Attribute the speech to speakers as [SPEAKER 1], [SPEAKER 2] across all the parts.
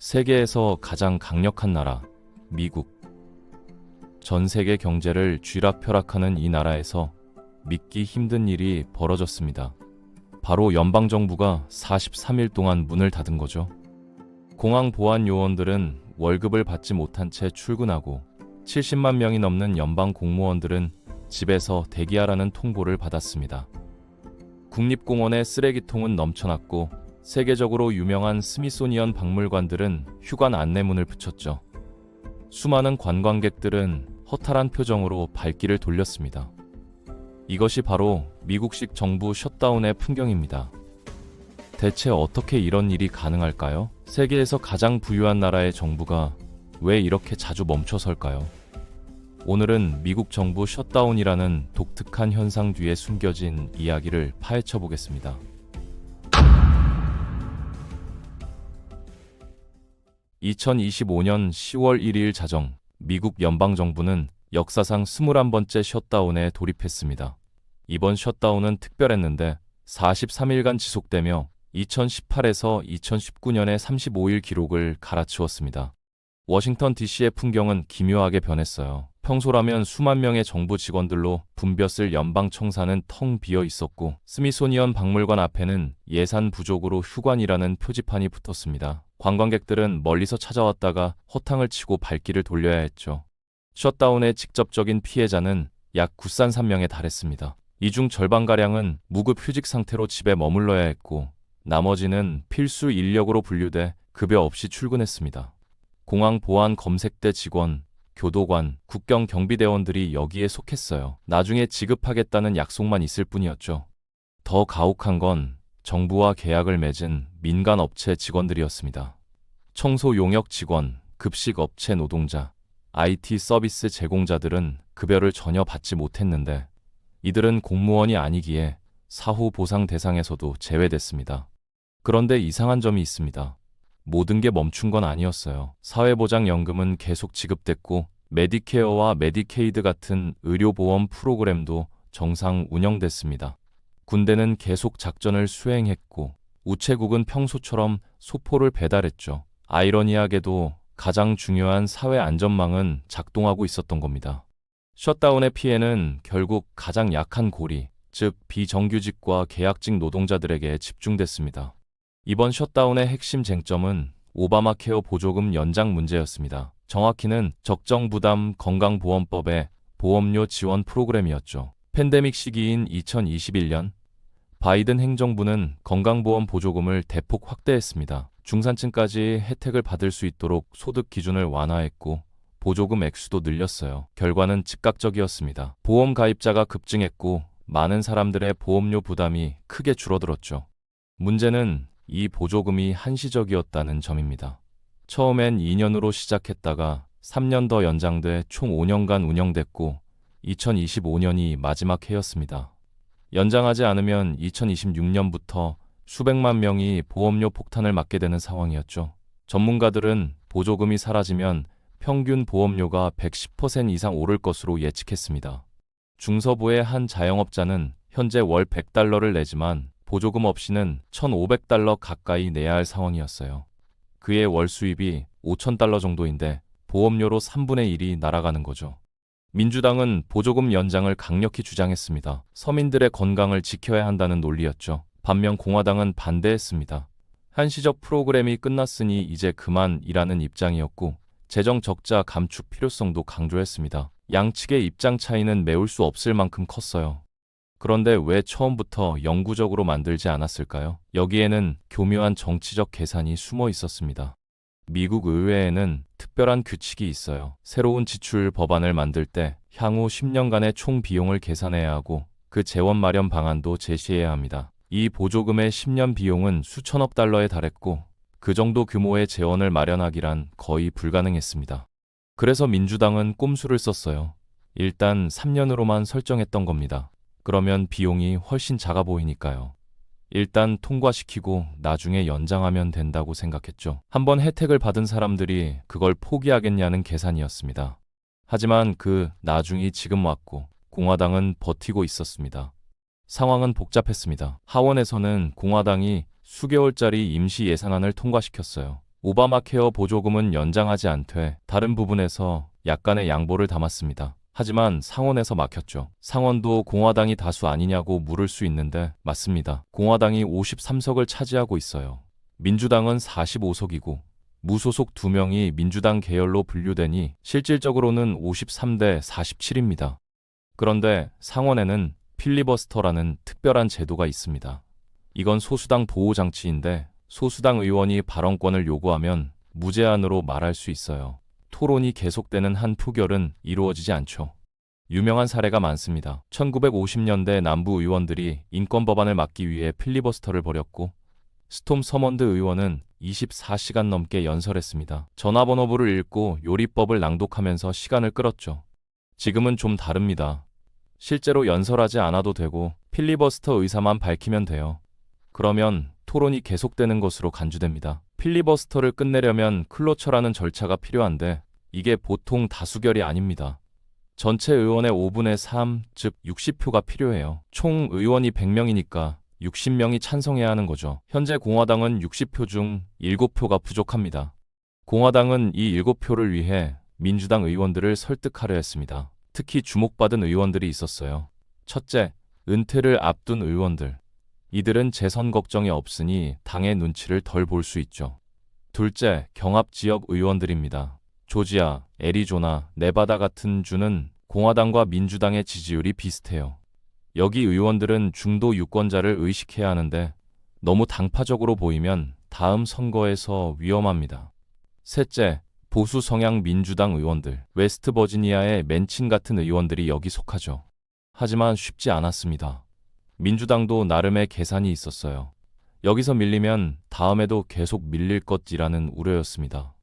[SPEAKER 1] 세계에서 가장 강력한 나라, 미국. 전 세계 경제를 쥐락펴락하는 이 나라에서 믿기 힘든 일이 벌어졌습니다. 바로 연방정부가 43일 동안 문을 닫은 거죠. 공항 보안 요원들은 월급을 받지 못한 채 출근하고 70만 명이 넘는 연방 공무원들은 집에서 대기하라는 통보를 받았습니다. 국립공원의 쓰레기통은 넘쳐났고 세계적으로 유명한 스미소니언 박물관들은 휴관 안내문을 붙였죠. 수많은 관광객들은 허탈한 표정으로 발길을 돌렸습니다. 이것이 바로 미국식 정부 셧다운의 풍경입니다. 대체 어떻게 이런 일이 가능할까요? 세계에서 가장 부유한 나라의 정부가 왜 이렇게 자주 멈춰설까요? 오늘은 미국 정부 셧다운이라는 독특한 현상 뒤에 숨겨진 이야기를 파헤쳐 보겠습니다. 2025년 10월 1일 자정, 미국 연방정부는 역사상 21번째 셧다운에 돌입했습니다. 이번 셧다운은 특별했는데 43일간 지속되며 2018에서 2019년의 35일 기록을 갈아치웠습니다. 워싱턴 DC의 풍경은 기묘하게 변했어요. 평소라면 수만 명의 정부 직원들로 붐볐을 연방 청사는 텅 비어 있었고 스미소니언 박물관 앞에는 예산 부족으로 휴관이라는 표지판이 붙었습니다. 관광객들은 멀리서 찾아왔다가 허탕을 치고 발길을 돌려야 했죠. 셧다운의 직접적인 피해자는 약 9,300명에 달했습니다. 이 중 절반가량은 무급 휴직 상태로 집에 머물러야 했고 나머지는 필수 인력으로 분류돼 급여 없이 출근했습니다. 공항 보안 검색대 직원, 교도관, 국경 경비대원들이 여기에 속했어요. 나중에 지급하겠다는 약속만 있을 뿐이었죠. 더 가혹한 건 정부와 계약을 맺은 민간 업체 직원들이었습니다. 청소 용역 직원, 급식 업체 노동자, IT 서비스 제공자들은 급여를 전혀 받지 못했는데 이들은 공무원이 아니기에 사후 보상 대상에서도 제외됐습니다. 그런데 이상한 점이 있습니다. 모든 게 멈춘 건 아니었어요. 사회보장연금은 계속 지급됐고 메디케어와 메디케이드 같은 의료보험 프로그램도 정상 운영됐습니다. 군대는 계속 작전을 수행했고 우체국은 평소처럼 소포를 배달했죠. 아이러니하게도 가장 중요한 사회 안전망은 작동하고 있었던 겁니다. 셧다운의 피해는 결국 가장 약한 고리, 즉 비정규직과 계약직 노동자들에게 집중됐습니다. 이번 셧다운의 핵심 쟁점은 오바마 케어 보조금 연장 문제였습니다. 정확히는 적정부담 건강보험법의 보험료 지원 프로그램이었죠. 팬데믹 시기인 2021년, 바이든 행정부는 건강보험 보조금을 대폭 확대했습니다. 중산층까지 혜택을 받을 수 있도록 소득 기준을 완화했고 보조금 액수도 늘렸어요. 결과는 즉각적이었습니다. 보험 가입자가 급증했고 많은 사람들의 보험료 부담이 크게 줄어들었죠. 문제는 이 보조금이 한시적이었다는 점입니다. 처음엔 2년으로 시작했다가 3년 더 연장돼 총 5년간 운영됐고 2025년이 마지막 해였습니다. 연장하지 않으면 2026년부터 수백만 명이 보험료 폭탄을 맞게 되는 상황이었죠. 전문가들은 보조금이 사라지면 평균 보험료가 110% 이상 오를 것으로 예측했습니다. 중서부의 한 자영업자는 현재 월 100달러를 내지만 보조금 없이는 1,500달러 가까이 내야 할 상황이었어요. 그의 월 수입이 5,000달러 정도인데 보험료로 3분의 1이 날아가는 거죠. 민주당은 보조금 연장을 강력히 주장했습니다. 서민들의 건강을 지켜야 한다는 논리였죠. 반면 공화당은 반대했습니다. 한시적 프로그램이 끝났으니 이제 그만이라는 입장이었고 재정 적자 감축 필요성도 강조했습니다. 양측의 입장 차이는 메울 수 없을 만큼 컸어요. 그런데 왜 처음부터 영구적으로 만들지 않았을까요? 여기에는 교묘한 정치적 계산이 숨어 있었습니다. 미국 의회에는 특별한 규칙이 있어요. 새로운 지출 법안을 만들 때 향후 10년간의 총 비용을 계산해야 하고 그 재원 마련 방안도 제시해야 합니다. 이 보조금의 10년 비용은 수천억 달러에 달했고 그 정도 규모의 재원을 마련하기란 거의 불가능했습니다. 그래서 민주당은 꼼수를 썼어요. 일단 3년으로만 설정했던 겁니다. 그러면 비용이 훨씬 작아 보이니까요. 일단 통과시키고 나중에 연장하면 된다고 생각했죠. 한번 혜택을 받은 사람들이 그걸 포기하겠냐는 계산이었습니다. 하지만 그 나중이 지금 왔고 공화당은 버티고 있었습니다. 상황은 복잡했습니다. 하원에서는 공화당이 수개월짜리 임시 예산안을 통과시켰어요. 오바마 케어 보조금은 연장하지 않되 다른 부분에서 약간의 양보를 담았습니다. 하지만 상원에서 막혔죠. 상원도 공화당이 다수 아니냐고 물을 수 있는데 맞습니다. 공화당이 53석을 차지하고 있어요. 민주당은 45석이고 무소속 2명이 민주당 계열로 분류되니 실질적으로는 53대 47입니다. 그런데 상원에는 필리버스터라는 특별한 제도가 있습니다. 이건 소수당 보호장치인데 소수당 의원이 발언권을 요구하면 무제한으로 말할 수 있어요. 토론이 계속되는 한 표결은 이루어지지 않죠. 유명한 사례가 많습니다. 1950년대 남부 의원들이 인권 법안을 막기 위해 필리버스터를 벌였고 스톰 서먼드 의원은 24시간 넘게 연설했습니다. 전화번호부를 읽고 요리법을 낭독하면서 시간을 끌었죠. 지금은 좀 다릅니다. 실제로 연설하지 않아도 되고 필리버스터 의사만 밝히면 돼요. 그러면 토론이 계속되는 것으로 간주됩니다. 필리버스터를 끝내려면 클로처라는 절차가 필요한데 이게 보통 다수결이 아닙니다. 전체 의원의 5분의 3, 즉 60표가 필요해요. 총 의원이 100명이니까 60명이 찬성해야 하는 거죠. 현재 공화당은 60표 중 7표가 부족합니다. 공화당은 이 7표를 위해 민주당 의원들을 설득하려 했습니다. 특히 주목받은 의원들이 있었어요. 첫째, 은퇴를 앞둔 의원들. 이들은 재선 걱정이 없으니 당의 눈치를 덜 볼 수 있죠. 둘째, 경합 지역 의원들입니다. 조지아, 애리조나, 네바다 같은 주는 공화당과 민주당의 지지율이 비슷해요. 여기 의원들은 중도 유권자를 의식해야 하는데 너무 당파적으로 보이면 다음 선거에서 위험합니다. 셋째, 보수 성향 민주당 의원들. 웨스트버지니아의 맨친 같은 의원들이 여기 속하죠. 하지만 쉽지 않았습니다. 민주당도 나름의 계산이 있었어요. 여기서 밀리면 다음에도 계속 밀릴 것이라는 우려였습니다.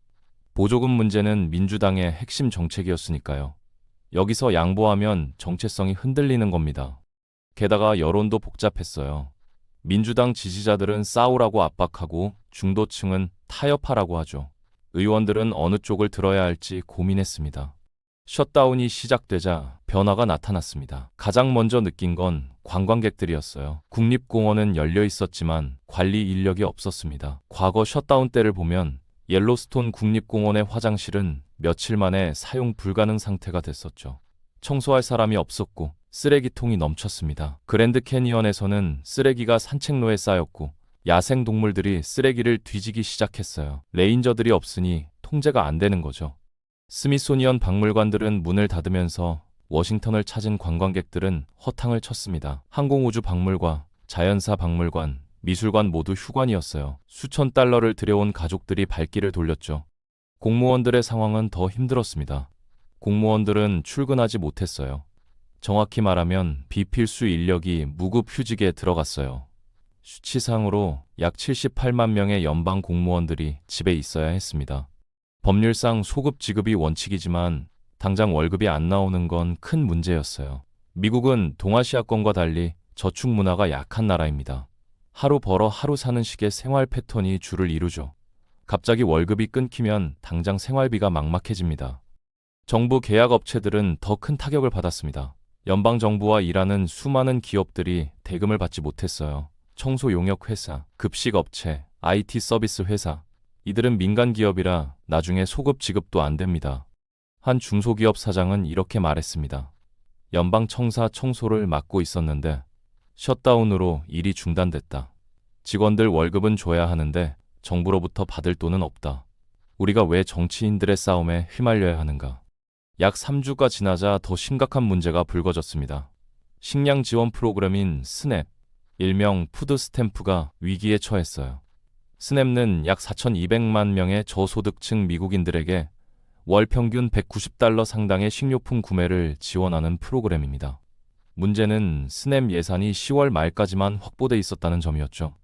[SPEAKER 1] 보조금 문제는 민주당의 핵심 정책이었으니까요. 여기서 양보하면 정체성이 흔들리는 겁니다. 게다가 여론도 복잡했어요. 민주당 지지자들은 싸우라고 압박하고 중도층은 타협하라고 하죠. 의원들은 어느 쪽을 들어야 할지 고민했습니다. 셧다운이 시작되자 변화가 나타났습니다. 가장 먼저 느낀 건 관광객들이었어요. 국립공원은 열려 있었지만 관리 인력이 없었습니다. 과거 셧다운 때를 보면 옐로스톤 국립공원의 화장실은 며칠 만에 사용 불가능 상태가 됐었죠. 청소할 사람이 없었고 쓰레기통이 넘쳤습니다. 그랜드 캐니언에서는 쓰레기가 산책로에 쌓였고 야생 동물들이 쓰레기를 뒤지기 시작했어요. 레인저들이 없으니 통제가 안 되는 거죠. 스미소니언 박물관들은 문을 닫으면서 워싱턴을 찾은 관광객들은 허탕을 쳤습니다. 항공우주박물관, 자연사 박물관, 미술관 모두 휴관이었어요. 수천 달러를 들여온 가족들이 발길을 돌렸죠. 공무원들의 상황은 더 힘들었습니다. 공무원들은 출근하지 못했어요. 정확히 말하면 비필수 인력이 무급 휴직에 들어갔어요. 수치상으로 약 78만 명의 연방 공무원들이 집에 있어야 했습니다. 법률상 소급 지급이 원칙이지만 당장 월급이 안 나오는 건 큰 문제였어요. 미국은 동아시아권과 달리 저축 문화가 약한 나라입니다. 하루 벌어 하루 사는 식의 생활 패턴이 주를 이루죠. 갑자기 월급이 끊기면 당장 생활비가 막막해집니다. 정부 계약 업체들은 더 큰 타격을 받았습니다. 연방정부와 일하는 수많은 기업들이 대금을 받지 못했어요. 청소 용역 회사, 급식 업체, IT 서비스 회사. 이들은 민간 기업이라 나중에 소급 지급도 안 됩니다. 한 중소기업 사장은 이렇게 말했습니다. 연방 청사 청소를 맡고 있었는데 셧다운으로 일이 중단됐다. 직원들 월급은 줘야 하는데 정부로부터 받을 돈은 없다. 우리가 왜 정치인들의 싸움에 휘말려야 하는가? 약 3주가 지나자 더 심각한 문제가 불거졌습니다. 식량 지원 프로그램인 스냅, 일명 푸드 스탬프가 위기에 처했어요. 스냅은 약 4,200만 명의 저소득층 미국인들에게 월 평균 190달러 상당의 식료품 구매를 지원하는 프로그램입니다. 문제는 스냅 예산이 10월 말까지만 확보돼 있었다는 점이었죠.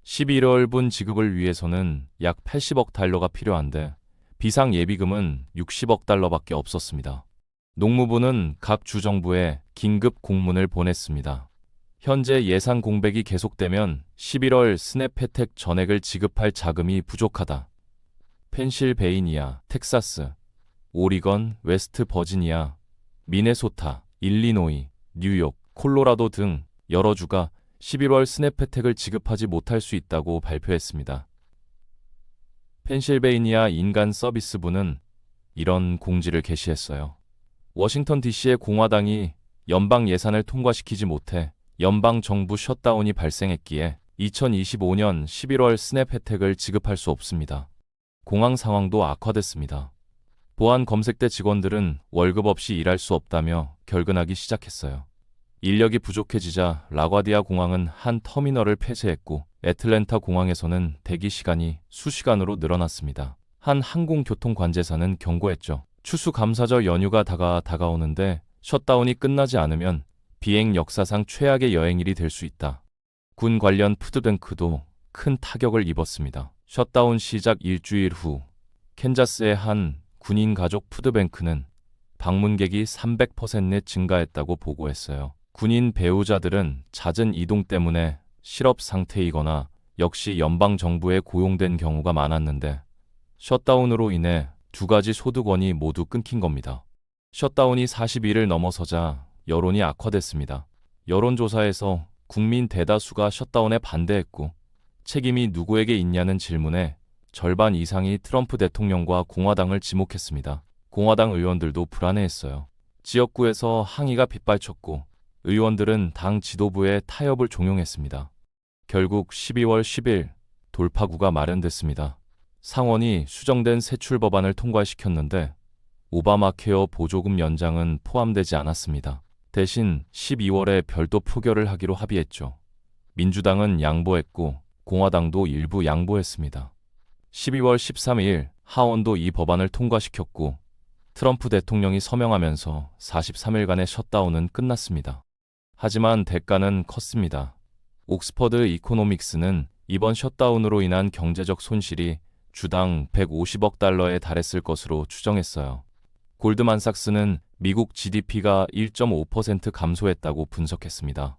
[SPEAKER 1] 11월분 지급을 위해서는 약 80억 달러가 필요한데 비상 예비금은 60억 달러밖에 없었습니다. 농무부는 각 주정부에 긴급 공문을 보냈습니다. 현재 예산 공백이 계속되면 11월 스냅 혜택 전액을 지급할 자금이 부족하다. 펜실베이니아, 텍사스, 오리건, 웨스트 버지니아, 미네소타, 일리노이, 뉴욕, 콜로라도 등 여러 주가 11월 스냅 혜택을 지급하지 못할 수 있다고 발표했습니다. 펜실베이니아 인간 서비스부는 이런 공지를 게시했어요. 워싱턴 DC의 공화당이 연방 예산을 통과시키지 못해 연방 정부 셧다운이 발생했기에 2025년 11월 스냅 혜택을 지급할 수 없습니다. 공항 상황도 악화됐습니다. 보안 검색대 직원들은 월급 없이 일할 수 없다며 결근하기 시작했어요. 인력이 부족해지자 라과디아 공항은 한 터미널을 폐쇄했고 애틀랜타 공항에서는 대기 시간이 수시간으로 늘어났습니다. 한 항공교통 관제사는 경고했죠. 추수감사절 연휴가 다가오는데 셧다운이 끝나지 않으면 비행 역사상 최악의 여행일이 될 수 있다. 군 관련 푸드뱅크도 큰 타격을 입었습니다. 셧다운 시작 일주일 후 캔자스의 한 군인 가족 푸드뱅크는 방문객이 300% 증가했다고 보고했어요. 군인 배우자들은 잦은 이동 때문에 실업 상태이거나 역시 연방 정부에 고용된 경우가 많았는데 셧다운으로 인해 두 가지 소득원이 모두 끊긴 겁니다. 셧다운이 40일을 넘어서자 여론이 악화됐습니다. 여론조사에서 국민 대다수가 셧다운에 반대했고 책임이 누구에게 있냐는 질문에 절반 이상이 트럼프 대통령과 공화당을 지목했습니다. 공화당 의원들도 불안해했어요. 지역구에서 항의가 빗발쳤고 의원들은 당 지도부의 타협을 종용했습니다. 결국 12월 10일 돌파구가 마련됐습니다. 상원이 수정된 세출 법안을 통과시켰는데 오바마 케어 보조금 연장은 포함되지 않았습니다. 대신 12월에 별도 표결을 하기로 합의했죠. 민주당은 양보했고 공화당도 일부 양보했습니다. 12월 13일 하원도 이 법안을 통과시켰고 트럼프 대통령이 서명하면서 43일간의 셧다운은 끝났습니다. 하지만 대가는 컸습니다. 옥스퍼드 이코노믹스는 이번 셧다운으로 인한 경제적 손실이 주당 150억 달러에 달했을 것으로 추정했어요. 골드만삭스는 미국 GDP가 1.5% 감소했다고 분석했습니다.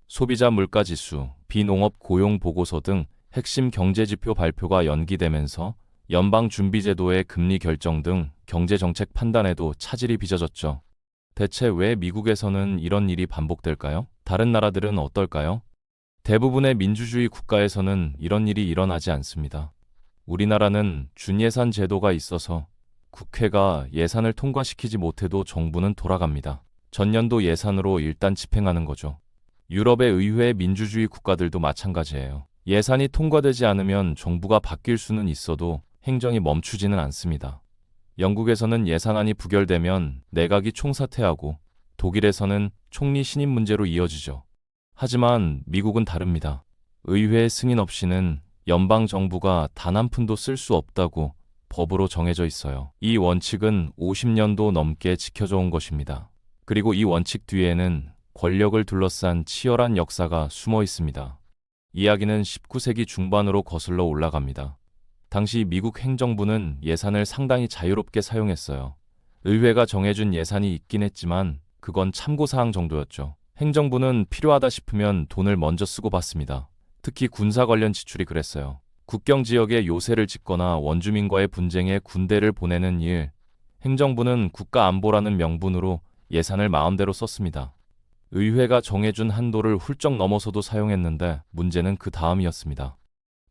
[SPEAKER 1] 소비자 물가지수, 비농업 고용 보고서 등 핵심 경제지표 발표가 연기되면서 연방준비제도의 금리 결정 등 경제정책 판단에도 차질이 빚어졌죠. 대체 왜 미국에서는 이런 일이 반복될까요? 다른 나라들은 어떨까요? 대부분의 민주주의 국가에서는 이런 일이 일어나지 않습니다. 우리나라는 준예산 제도가 있어서 국회가 예산을 통과시키지 못해도 정부는 돌아갑니다. 전년도 예산으로 일단 집행하는 거죠. 유럽의 의회 민주주의 국가들도 마찬가지예요. 예산이 통과되지 않으면 정부가 바뀔 수는 있어도 행정이 멈추지는 않습니다. 영국에서는 예산안이 부결되면 내각이 총사퇴하고 독일에서는 총리 신임 문제로 이어지죠. 하지만 미국은 다릅니다. 의회 승인 없이는 연방 정부가 단 한 푼도 쓸 수 없다고 법으로 정해져 있어요. 이 원칙은 50년도 넘게 지켜져 온 것입니다. 그리고 이 원칙 뒤에는 권력을 둘러싼 치열한 역사가 숨어 있습니다. 이야기는 19세기 중반으로 거슬러 올라갑니다. 당시 미국 행정부는 예산을 상당히 자유롭게 사용했어요. 의회가 정해준 예산이 있긴 했지만 그건 참고사항 정도였죠. 행정부는 필요하다 싶으면 돈을 먼저 쓰고 받습니다. 특히 군사 관련 지출이 그랬어요. 국경 지역에 요새를 짓거나 원주민과의 분쟁에 군대를 보내는 일, 행정부는 국가 안보라는 명분으로 예산을 마음대로 썼습니다. 의회가 정해준 한도를 훌쩍 넘어서도 사용했는데 문제는 그 다음이었습니다.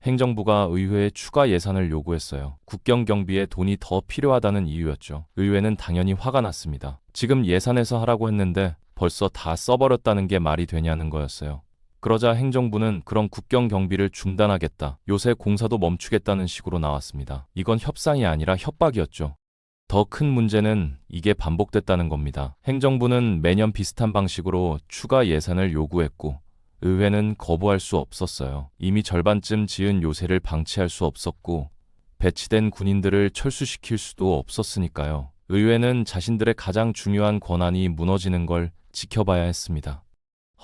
[SPEAKER 1] 행정부가 의회에 추가 예산을 요구했어요. 국경 경비에 돈이 더 필요하다는 이유였죠. 의회는 당연히 화가 났습니다. 지금 예산에서 하라고 했는데 벌써 다 써버렸다는 게 말이 되냐는 거였어요. 그러자 행정부는 그런 국경 경비를 중단하겠다, 요새 공사도 멈추겠다는 식으로 나왔습니다. 이건 협상이 아니라 협박이었죠. 더 큰 문제는 이게 반복됐다는 겁니다. 행정부는 매년 비슷한 방식으로 추가 예산을 요구했고 의회는 거부할 수 없었어요. 이미 절반쯤 지은 요새를 방치할 수 없었고 배치된 군인들을 철수시킬 수도 없었으니까요. 의회는 자신들의 가장 중요한 권한이 무너지는 걸 지켜봐야 했습니다.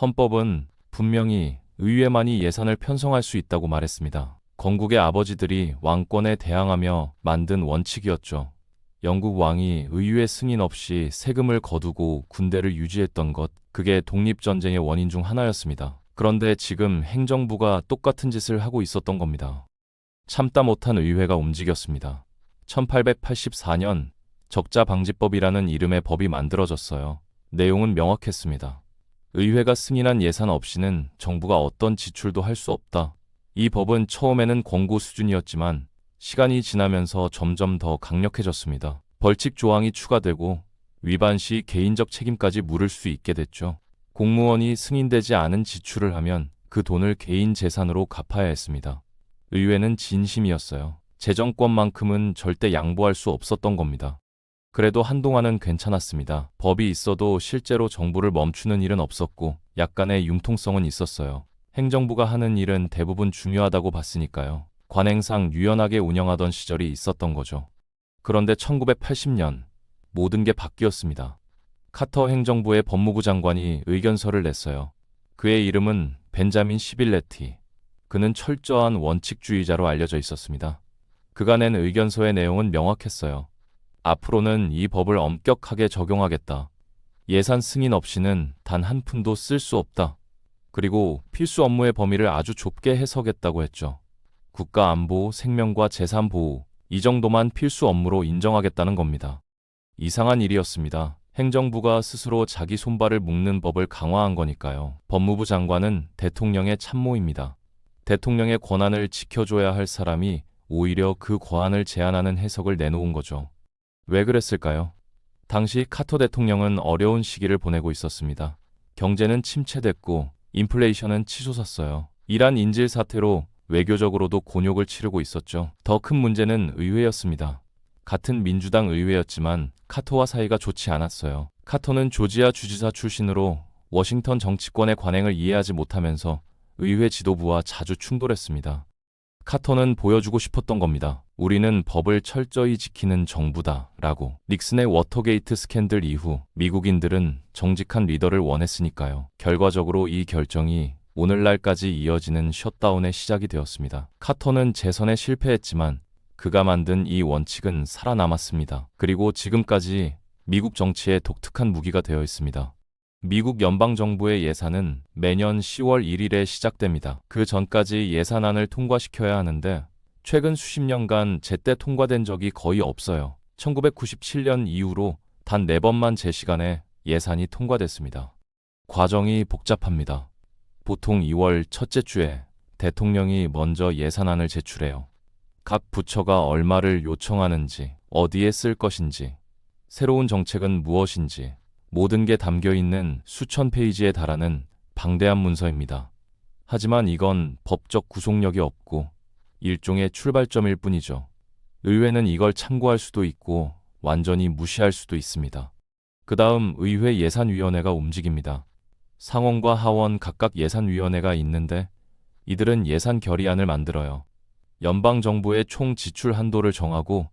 [SPEAKER 1] 헌법은 분명히 의회만이 예산을 편성할 수 있다고 말했습니다. 건국의 아버지들이 왕권에 대항하며 만든 원칙이었죠. 영국 왕이 의회 승인 없이 세금을 거두고 군대를 유지했던 것, 그게 독립전쟁의 원인 중 하나였습니다. 그런데 지금 행정부가 똑같은 짓을 하고 있었던 겁니다. 참다 못한 의회가 움직였습니다. 1884년 적자방지법이라는 이름의 법이 만들어졌어요. 내용은 명확했습니다. 의회가 승인한 예산 없이는 정부가 어떤 지출도 할 수 없다. 이 법은 처음에는 권고 수준이었지만 시간이 지나면서 점점 더 강력해졌습니다. 벌칙 조항이 추가되고 위반 시 개인적 책임까지 물을 수 있게 됐죠. 공무원이 승인되지 않은 지출을 하면 그 돈을 개인 재산으로 갚아야 했습니다. 의회는 진심이었어요. 재정권만큼은 절대 양보할 수 없었던 겁니다. 그래도 한동안은 괜찮았습니다. 법이 있어도 실제로 정부를 멈추는 일은 없었고 약간의 융통성은 있었어요. 행정부가 하는 일은 대부분 중요하다고 봤으니까요. 관행상 유연하게 운영하던 시절이 있었던 거죠. 그런데 1980년 모든 게 바뀌었습니다. 카터 행정부의 법무부 장관이 의견서를 냈어요. 그의 이름은 벤자민 시빌레티. 그는 철저한 원칙주의자로 알려져 있었습니다. 그가 낸 의견서의 내용은 명확했어요. 앞으로는 이 법을 엄격하게 적용하겠다. 예산 승인 없이는 단 한 푼도 쓸 수 없다. 그리고 필수 업무의 범위를 아주 좁게 해석했다고 했죠. 국가 안보, 생명과 재산 보호, 이 정도만 필수 업무로 인정하겠다는 겁니다. 이상한 일이었습니다. 행정부가 스스로 자기 손발을 묶는 법을 강화한 거니까요. 법무부 장관은 대통령의 참모입니다. 대통령의 권한을 지켜줘야 할 사람이 오히려 그 권한을 제한하는 해석을 내놓은 거죠. 왜 그랬을까요? 당시 카터 대통령은 어려운 시기를 보내고 있었습니다. 경제는 침체됐고 인플레이션은 치솟았어요. 이란 인질 사태로 외교적으로도 곤욕을 치르고 있었죠. 더 큰 문제는 의회였습니다. 같은 민주당 의회였지만 카터와 사이가 좋지 않았어요. 카터는 조지아 주지사 출신으로 워싱턴 정치권의 관행을 이해하지 못하면서 의회 지도부와 자주 충돌했습니다. 카터는 보여주고 싶었던 겁니다. 우리는 법을 철저히 지키는 정부다 라고. 닉슨의 워터게이트 스캔들 이후 미국인들은 정직한 리더를 원했으니까요. 결과적으로 이 결정이 오늘날까지 이어지는 셧다운의 시작이 되었습니다. 카터는 재선에 실패했지만 그가 만든 이 원칙은 살아남았습니다. 그리고 지금까지 미국 정치의 독특한 무기가 되어 있습니다. 미국 연방정부의 예산은 매년 10월 1일에 시작됩니다. 그 전까지 예산안을 통과시켜야 하는데 최근 수십 년간 제때 통과된 적이 거의 없어요. 1997년 이후로 단 4번만 제 시간에 예산이 통과됐습니다. 과정이 복잡합니다. 보통 2월 첫째 주에 대통령이 먼저 예산안을 제출해요. 각 부처가 얼마를 요청하는지, 어디에 쓸 것인지, 새로운 정책은 무엇인지, 모든 게 담겨있는 수천 페이지에 달하는 방대한 문서입니다. 하지만 이건 법적 구속력이 없고 일종의 출발점일 뿐이죠. 의회는 이걸 참고할 수도 있고 완전히 무시할 수도 있습니다. 그 다음 의회 예산위원회가 움직입니다. 상원과 하원 각각 예산위원회가 있는데 이들은 예산 결의안을 만들어요. 연방정부의 총 지출 한도를 정하고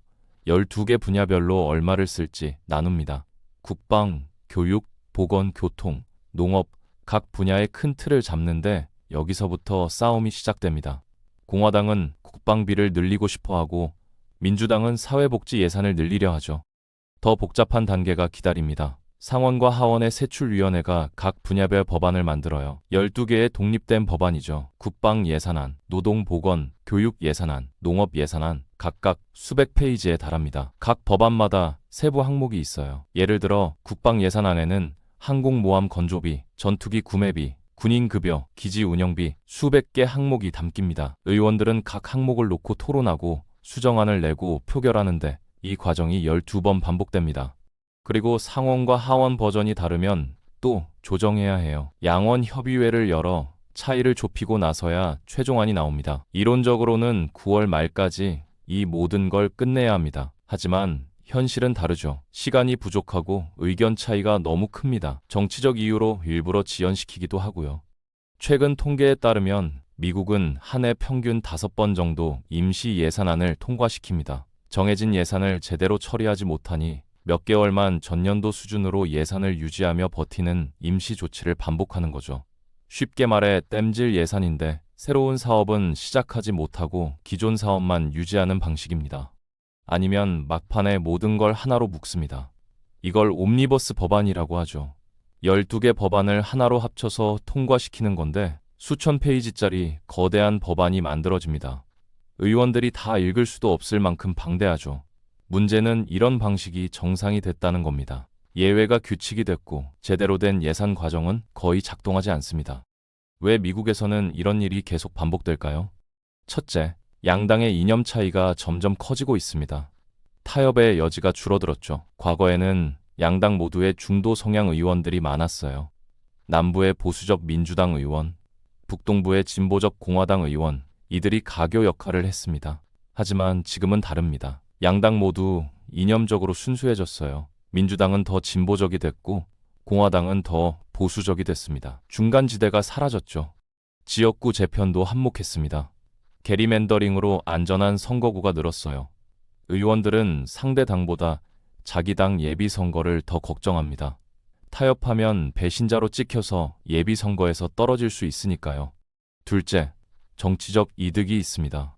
[SPEAKER 1] 12개 분야별로 얼마를 쓸지 나눕니다. 국방, 교육, 보건, 교통, 농업 각 분야의 큰 틀을 잡는데 여기서부터 싸움이 시작됩니다. 공화당은 국방비를 늘리고 싶어 하고 민주당은 사회복지 예산을 늘리려 하죠. 더 복잡한 단계가 기다립니다. 상원과 하원의 세출위원회가 각 분야별 법안을 만들어요. 12개의 독립된 법안이죠. 국방 예산안, 노동 보건, 교육 예산안, 농업 예산안 각각 수백 페이지에 달합니다. 각 법안마다 세부 항목이 있어요. 예를 들어 국방 예산안에는 항공모함 건조비, 전투기 구매비, 군인급여, 기지 운영비 수백 개 항목이 담깁니다. 의원들은 각 항목을 놓고 토론하고 수정안을 내고 표결하는데 이 과정이 12번 반복됩니다. 그리고 상원과 하원 버전이 다르면 또 조정해야 해요. 양원 협의회를 열어 차이를 좁히고 나서야 최종안이 나옵니다. 이론적으로는 9월 말까지 이 모든 걸 끝내야 합니다. 하지만 현실은 다르죠. 시간이 부족하고 의견 차이가 너무 큽니다. 정치적 이유로 일부러 지연시키기도 하고요. 최근 통계에 따르면 미국은 한 해 평균 5번 정도 임시 예산안을 통과시킵니다. 정해진 예산을 제대로 처리하지 못하니 몇 개월만 전년도 수준으로 예산을 유지하며 버티는 임시 조치를 반복하는 거죠. 쉽게 말해 땜질 예산인데 새로운 사업은 시작하지 못하고 기존 사업만 유지하는 방식입니다. 아니면 막판에 모든 걸 하나로 묶습니다. 이걸 옴니버스 법안이라고 하죠. 12개 법안을 하나로 합쳐서 통과시키는 건데 수천 페이지짜리 거대한 법안이 만들어집니다. 의원들이 다 읽을 수도 없을 만큼 방대하죠. 문제는 이런 방식이 정상이 됐다는 겁니다. 예외가 규칙이 됐고 제대로 된 예산 과정은 거의 작동하지 않습니다. 왜 미국에서는 이런 일이 계속 반복될까요? 첫째, 양당의 이념 차이가 점점 커지고 있습니다. 타협의 여지가 줄어들었죠. 과거에는 양당 모두의 중도 성향 의원들이 많았어요. 남부의 보수적 민주당 의원, 북동부의 진보적 공화당 의원, 이들이 가교 역할을 했습니다. 하지만 지금은 다릅니다. 양당 모두 이념적으로 순수해졌어요. 민주당은 더 진보적이 됐고 공화당은 더 보수적이 됐습니다. 중간지대가 사라졌죠. 지역구 재편도 한몫했습니다. 게리맨더링으로 안전한 선거구가 늘었어요. 의원들은 상대 당보다 자기 당 예비 선거를 더 걱정합니다. 타협하면 배신자로 찍혀서 예비 선거에서 떨어질 수 있으니까요. 둘째, 정치적 이득이 있습니다.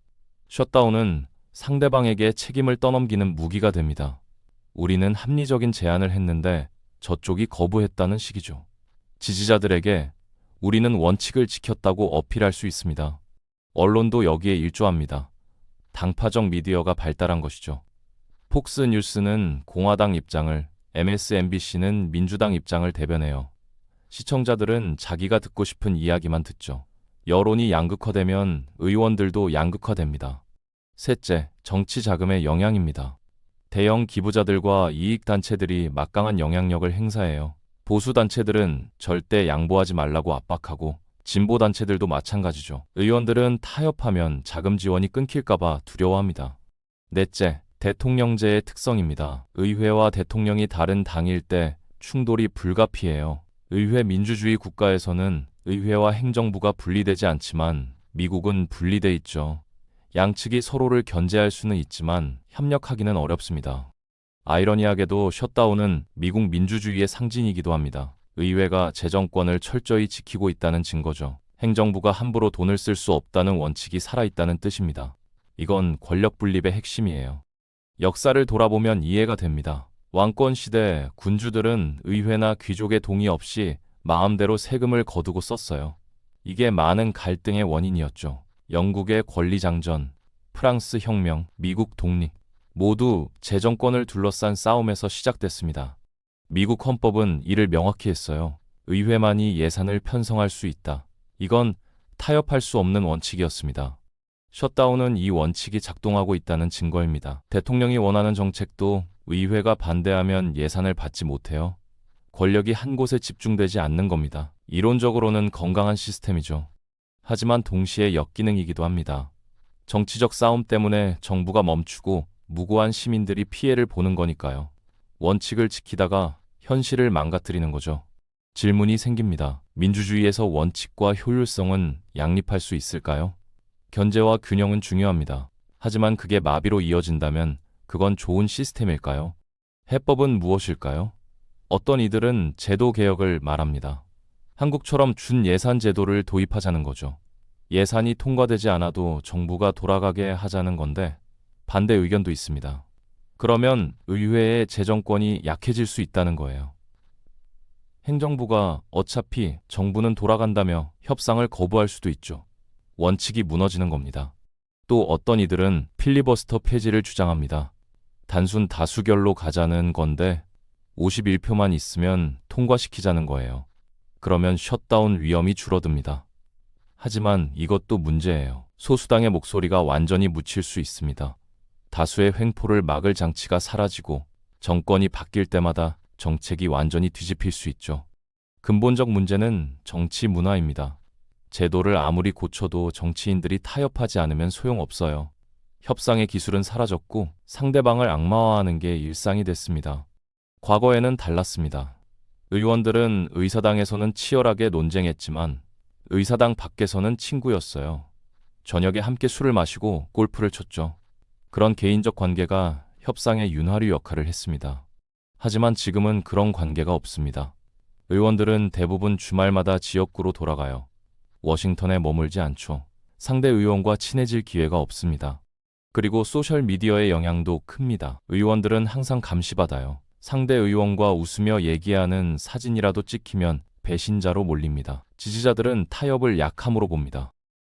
[SPEAKER 1] 셧다운은 상대방에게 책임을 떠넘기는 무기가 됩니다. 우리는 합리적인 제안을 했는데 저쪽이 거부했다는 식이죠. 지지자들에게 우리는 원칙을 지켰다고 어필할 수 있습니다. 언론도 여기에 일조합니다. 당파적 미디어가 발달한 것이죠. 폭스 뉴스는 공화당 입장을, MSNBC는 민주당 입장을 대변해요. 시청자들은 자기가 듣고 싶은 이야기만 듣죠. 여론이 양극화되면 의원들도 양극화됩니다. 셋째, 정치 자금의 영향입니다. 대형 기부자들과 이익단체들이 막강한 영향력을 행사해요. 보수단체들은 절대 양보하지 말라고 압박하고 진보단체들도 마찬가지죠. 의원들은 타협하면 자금 지원이 끊길까봐 두려워합니다. 넷째, 대통령제의 특성입니다. 의회와 대통령이 다른 당일 때 충돌이 불가피해요. 의회 민주주의 국가에서는 의회와 행정부가 분리되지 않지만 미국은 분리돼 있죠. 양측이 서로를 견제할 수는 있지만 협력하기는 어렵습니다. 아이러니하게도 셧다운은 미국 민주주의의 상징이기도 합니다. 의회가 재정권을 철저히 지키고 있다는 증거죠. 행정부가 함부로 돈을 쓸 수 없다는 원칙이 살아있다는 뜻입니다. 이건 권력 분립의 핵심이에요. 역사를 돌아보면 이해가 됩니다. 왕권 시대 군주들은 의회나 귀족의 동의 없이 마음대로 세금을 거두고 썼어요. 이게 많은 갈등의 원인이었죠. 영국의 권리장전, 프랑스 혁명, 미국 독립 모두 재정권을 둘러싼 싸움에서 시작됐습니다. 미국 헌법은 이를 명확히 했어요. 의회만이 예산을 편성할 수 있다. 이건 타협할 수 없는 원칙이었습니다. 셧다운은 이 원칙이 작동하고 있다는 증거입니다. 대통령이 원하는 정책도 의회가 반대하면 예산을 받지 못해요. 권력이 한 곳에 집중되지 않는 겁니다. 이론적으로는 건강한 시스템이죠. 하지만 동시에 역기능이기도 합니다. 정치적 싸움 때문에 정부가 멈추고 무고한 시민들이 피해를 보는 거니까요. 원칙을 지키다가 현실을 망가뜨리는 거죠. 질문이 생깁니다. 민주주의에서 원칙과 효율성은 양립할 수 있을까요? 견제와 균형은 중요합니다. 하지만 그게 마비로 이어진다면 그건 좋은 시스템일까요? 해법은 무엇일까요? 어떤 이들은 제도 개혁을 말합니다. 한국처럼 준예산 제도를 도입하자는 거죠. 예산이 통과되지 않아도 정부가 돌아가게 하자는 건데 반대 의견도 있습니다. 그러면 의회의 재정권이 약해질 수 있다는 거예요. 행정부가 어차피 정부는 돌아간다며 협상을 거부할 수도 있죠. 원칙이 무너지는 겁니다. 또 어떤 이들은 필리버스터 폐지를 주장합니다. 단순 다수결로 가자는 건데 51표만 있으면 통과시키자는 거예요. 그러면 셧다운 위험이 줄어듭니다. 하지만 이것도 문제예요. 소수당의 목소리가 완전히 묻힐 수 있습니다. 다수의 횡포를 막을 장치가 사라지고 정권이 바뀔 때마다 정책이 완전히 뒤집힐 수 있죠. 근본적 문제는 정치 문화입니다. 제도를 아무리 고쳐도 정치인들이 타협하지 않으면 소용없어요. 협상의 기술은 사라졌고 상대방을 악마화하는 게 일상이 됐습니다. 과거에는 달랐습니다. 의원들은 의사당에서는 치열하게 논쟁했지만 의사당 밖에서는 친구였어요. 저녁에 함께 술을 마시고 골프를 쳤죠. 그런 개인적 관계가 협상의 윤활유 역할을 했습니다. 하지만 지금은 그런 관계가 없습니다. 의원들은 대부분 주말마다 지역구로 돌아가요. 워싱턴에 머물지 않죠. 상대 의원과 친해질 기회가 없습니다. 그리고 소셜미디어의 영향도 큽니다. 의원들은 항상 감시받아요. 상대 의원과 웃으며 얘기하는 사진이라도 찍히면 배신자로 몰립니다. 지지자들은 타협을 약함으로 봅니다.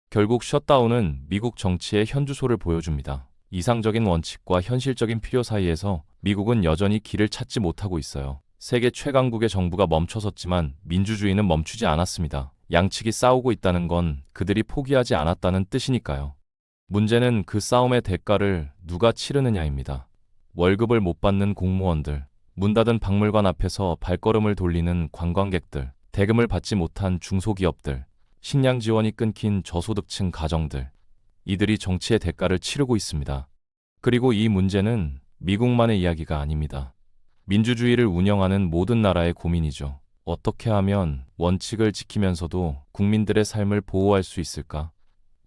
[SPEAKER 1] 결국 셧다운은 미국 정치의 현주소를 보여줍니다. 이상적인 원칙과 현실적인 필요 사이에서 미국은 여전히 길을 찾지 못하고 있어요. 세계 최강국의 정부가 멈춰섰지만 민주주의는 멈추지 않았습니다. 양측이 싸우고 있다는 건 그들이 포기하지 않았다는 뜻이니까요. 문제는 그 싸움의 대가를 누가 치르느냐입니다. 월급을 못 받는 공무원들, 문 닫은 박물관 앞에서 발걸음을 돌리는 관광객들, 대금을 받지 못한 중소기업들, 식량 지원이 끊긴 저소득층 가정들, 이들이 정치의 대가를 치르고 있습니다. 그리고 이 문제는 미국만의 이야기가 아닙니다. 민주주의를 운영하는 모든 나라의 고민이죠. 어떻게 하면 원칙을 지키면서도 국민들의 삶을 보호할 수 있을까?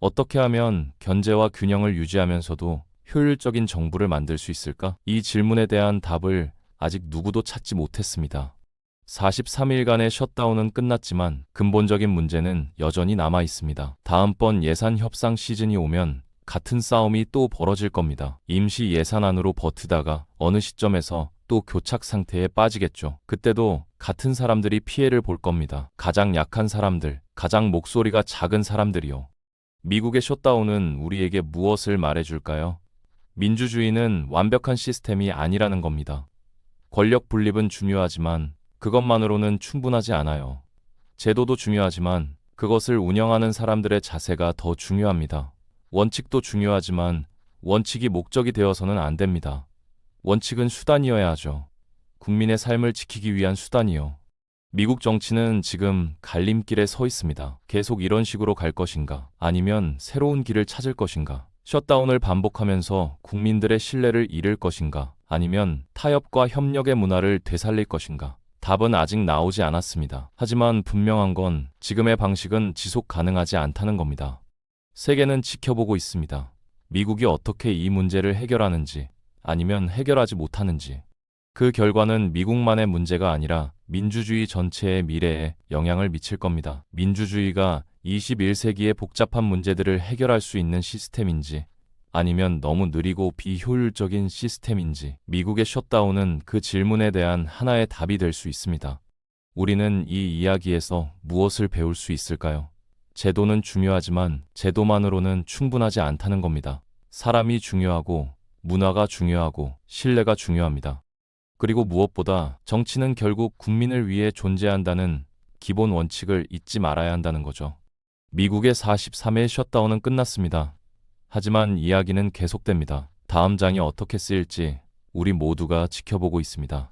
[SPEAKER 1] 어떻게 하면 견제와 균형을 유지하면서도 효율적인 정부를 만들 수 있을까? 이 질문에 대한 답을 아직 누구도 찾지 못했습니다. 43일간의 셧다운은 끝났지만 근본적인 문제는 여전히 남아 있습니다. 다음번 예산 협상 시즌이 오면 같은 싸움이 또 벌어질 겁니다. 임시 예산안으로 버티다가 어느 시점에서 또 교착 상태에 빠지겠죠. 그때도 같은 사람들이 피해를 볼 겁니다. 가장 약한 사람들, 가장 목소리가 작은 사람들이요. 미국의 셧다운은 우리에게 무엇을 말해줄까요? 민주주의는 완벽한 시스템이 아니라는 겁니다. 권력 분립은 중요하지만 그것만으로는 충분하지 않아요. 제도도 중요하지만 그것을 운영하는 사람들의 자세가 더 중요합니다. 원칙도 중요하지만 원칙이 목적이 되어서는 안 됩니다. 원칙은 수단이어야 하죠. 국민의 삶을 지키기 위한 수단이요. 미국 정치는 지금 갈림길에 서 있습니다. 계속 이런 식으로 갈 것인가? 아니면 새로운 길을 찾을 것인가? 셧다운을 반복하면서 국민들의 신뢰를 잃을 것인가? 아니면 타협과 협력의 문화를 되살릴 것인가? 답은 아직 나오지 않았습니다. 하지만 분명한 건 지금의 방식은 지속 가능하지 않다는 겁니다. 세계는 지켜보고 있습니다. 미국이 어떻게 이 문제를 해결하는지, 아니면 해결하지 못하는지. 그 결과는 미국만의 문제가 아니라 민주주의 전체의 미래에 영향을 미칠 겁니다. 민주주의가 21세기의 복잡한 문제들을 해결할 수 있는 시스템인지, 아니면 너무 느리고 비효율적인 시스템인지, 미국의 셧다운은 그 질문에 대한 하나의 답이 될 수 있습니다. 우리는 이 이야기에서 무엇을 배울 수 있을까요? 제도는 중요하지만 제도만으로는 충분하지 않다는 겁니다. 사람이 중요하고, 문화가 중요하고, 신뢰가 중요합니다. 그리고 무엇보다 정치는 결국 국민을 위해 존재한다는 기본 원칙을 잊지 말아야 한다는 거죠. 미국의 43일 셧다운은 끝났습니다. 하지만 이야기는 계속됩니다. 다음 장이 어떻게 쓰일지 우리 모두가 지켜보고 있습니다.